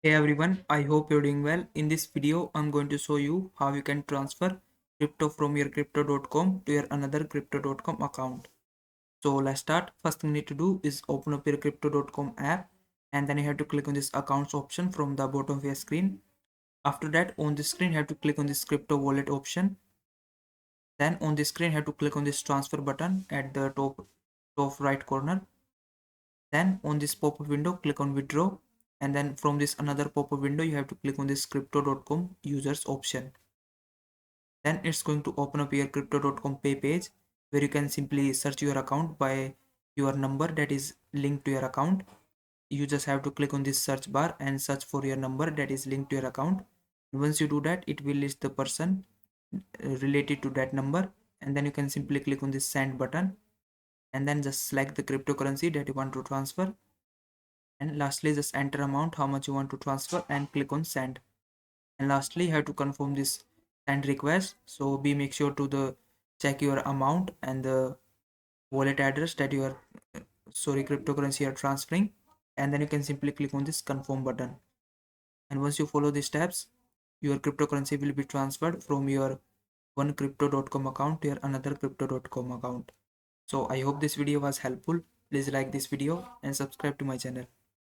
Hey everyone, I hope you're doing well. In this video, I'm going to show you how you can transfer crypto from your crypto.com to your another crypto.com account. So let's start. First thing you need to do is open up your crypto.com app and then you have to click on this accounts option from the bottom of your screen. After that, on the screen, you have to click on this crypto wallet option. Then on the screen, you have to click on this transfer button at the top right corner. Then on this pop-up window, click on withdraw. And then from this another pop-up window, you have to click on this crypto.com users option. Then it's going to open up your crypto.com pay page where you can simply search your account by your number that is linked to your account. You just have to click on this search bar and search for your number that is linked to your account. Once you do that, it will list the person related to that number, and then you can simply click on this send button and then just select the cryptocurrency that you want to transfer, and lastly just enter amount how much you want to transfer and click on send. And lastly you have to confirm this send request, so be make sure to the check your amount and the wallet address that you are cryptocurrency you are transferring, and then you can simply click on this confirm button. And once you follow these steps, your cryptocurrency will be transferred from your one crypto.com account to your another crypto.com account. So I hope this video was helpful. Please like this video and subscribe to my channel.